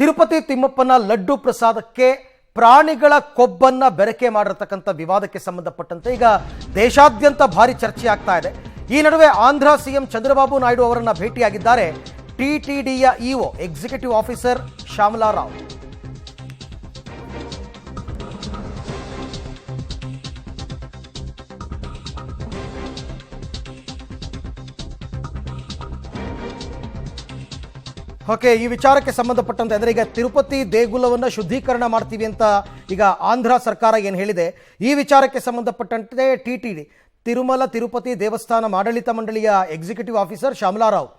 ತಿರುಪತಿ ತಿಮ್ಮಪ್ಪನ ಲಡ್ಡು ಪ್ರಸಾದಕ್ಕೆ ಪ್ರಾಣಿಗಳ ಕೊಬ್ಬನ್ನ ಬೆರಕೆ ಮಾಡಿರತಕ್ಕಂಥ ವಿವಾದಕ್ಕೆ ಸಂಬಂಧಪಟ್ಟಂತೆ ಈಗ ದೇಶಾದ್ಯಂತ ಭಾರಿ ಚರ್ಚೆ ಆಗ್ತಾ ಇದೆ. ಈ ನಡುವೆ ಆಂಧ್ರ ಸಿಎಂ ಚಂದ್ರಬಾಬು ನಾಯ್ಡು ಅವರನ್ನ ಭೇಟಿಯಾಗಿದ್ದಾರೆ ಟಿಟಿಡಿಯ EO executive officer Shyamala Rao. Okay, ಈ ವಿಚಾರಕ್ಕೆ ಸಂಬಂಧಪಟ್ಟಂತೆ ಅಂದರೆ ಈಗ ತಿರುಪತಿ ದೇಗುಲವನ್ನು ಶುದ್ಧೀಕರಣ ಮಾಡ್ತೀವಿ ಅಂತ ಈಗ ಆಂಧ್ರ ಸರ್ಕಾರ ಏನು ಹೇಳಿದೆ, ಈ ವಿಚಾರಕ್ಕೆ ಸಂಬಂಧಪಟ್ಟಂತೆ ಟಿಟಿಡಿ ತಿರುಮಲ ತಿರುಪತಿ ದೇವಸ್ಥಾನ ಆಡಳಿತ ಮಂಡಳಿಯ ಎಕ್ಸಿಕ್ಯೂಟಿವ್ ಆಫೀಸರ್ ಶ್ಯಾಮಲಾ ರಾವ್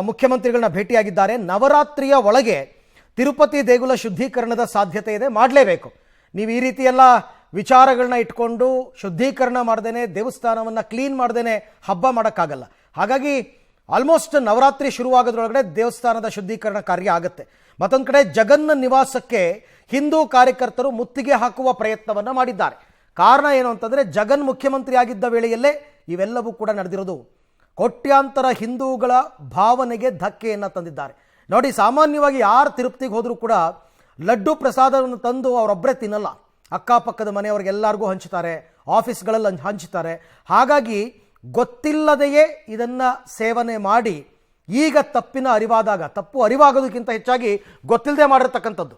ಮುಖ್ಯಮಂತ್ರಿಗಳನ್ನ ಭೇಟಿಯಾಗಿದ್ದಾರೆ. ನವರಾತ್ರಿಯ ಒಳಗೆ ತಿರುಪತಿ ದೇಗುಲ ಶುದ್ಧೀಕರಣದ ಸಾಧ್ಯತೆ ಇದೆ, ಮಾಡಲೇಬೇಕು. ನೀವು ಈ ರೀತಿಯೆಲ್ಲ ವಿಚಾರಗಳನ್ನ ಇಟ್ಕೊಂಡು ಶುದ್ಧೀಕರಣ ಮಾಡ್ದೇನೆ ದೇವಸ್ಥಾನವನ್ನು ಕ್ಲೀನ್ ಮಾಡ್ದೇನೆ ಹಬ್ಬ ಮಾಡೋಕ್ಕಾಗಲ್ಲ. ಹಾಗಾಗಿ ಆಲ್ಮೋಸ್ಟ್ ನವರಾತ್ರಿ ಶುರುವಾಗೋದ್ರೊಳಗಡೆ ದೇವಸ್ಥಾನದ ಶುದ್ಧೀಕರಣ ಕಾರ್ಯ ಆಗುತ್ತೆ. ಮತ್ತೊಂದು ಕಡೆ ಜಗನ್ನ ನಿವಾಸಕ್ಕೆ ಹಿಂದೂ ಕಾರ್ಯಕರ್ತರು ಮುತ್ತಿಗೆ ಹಾಕುವ ಪ್ರಯತ್ನವನ್ನು ಮಾಡಿದ್ದಾರೆ. ಕಾರಣ ಏನು ಅಂತಂದರೆ, ಜಗನ್ ಮುಖ್ಯಮಂತ್ರಿ ಆಗಿದ್ದ ವೇಳೆಯಲ್ಲೇ ಇವೆಲ್ಲವೂ ಕೂಡ ನಡೆದಿರೋದು. ಕೋಟ್ಯಾಂತರ ಹಿಂದೂಗಳ ಭಾವನೆಗೆ ಧಕ್ಕೆಯನ್ನು ತಂದಿದ್ದಾರೆ. ನೋಡಿ, ಸಾಮಾನ್ಯವಾಗಿ ಯಾರು ತಿರುಪತಿಗೆ ಹೋದರೂ ಕೂಡ ಲಡ್ಡು ಪ್ರಸಾದವನ್ನು ತಂದು ಅವರೊಬ್ಬರೇ ತಿನ್ನಲ್ಲ, ಅಕ್ಕಪಕ್ಕದ ಮನೆಯವ್ರಿಗೆಲ್ಲರಿಗೂ ಹಂಚುತ್ತಾರೆ, ಆಫೀಸ್ಗಳಲ್ಲಿ ಹಂಚುತ್ತಾರೆ. ಹಾಗಾಗಿ ಗೊತ್ತಿಲ್ಲದೆಯೇ ಇದನ್ನು ಸೇವನೆ ಮಾಡಿ ಈಗ ತಪ್ಪು ಅರಿವಾಗೋದಕ್ಕಿಂತ ಹೆಚ್ಚಾಗಿ ಗೊತ್ತಿಲ್ಲದೆ ಮಾಡಿರ್ತಕ್ಕಂಥದ್ದು.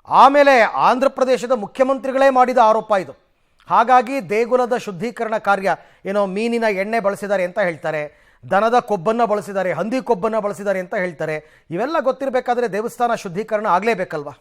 ಆಮೇಲೆ ಆಂಧ್ರ ಪ್ರದೇಶದ ಮುಖ್ಯಮಂತ್ರಿಗಳೇ ಮಾಡಿದ ಆರೋಪ ಇದು. ಹಾಗಾಗಿ ದೇಗುಲದ ಶುದ್ಧೀಕರಣ ಕಾರ್ಯ ಏನೋ ಮೀನಿನ ಎಣ್ಣೆ ಬಳಸಿದ್ದಾರೆ ಅಂತ ಹೇಳ್ತಾರೆ, ದನದ ಕೊಬ್ಬನ್ನು ಬಳಸಿದ್ದಾರೆ, ಹಂದಿ ಕೊಬ್ಬನ್ನು ಬಳಸಿದ್ದಾರೆ ಅಂತ ಹೇಳ್ತಾರೆ. ಇವೆಲ್ಲ ಗೊತ್ತಿರಬೇಕಾದ್ರೆ ದೇವಸ್ಥಾನ ಶುದ್ಧೀಕರಣ ಆಗಲೇಬೇಕಲ್ವಾ?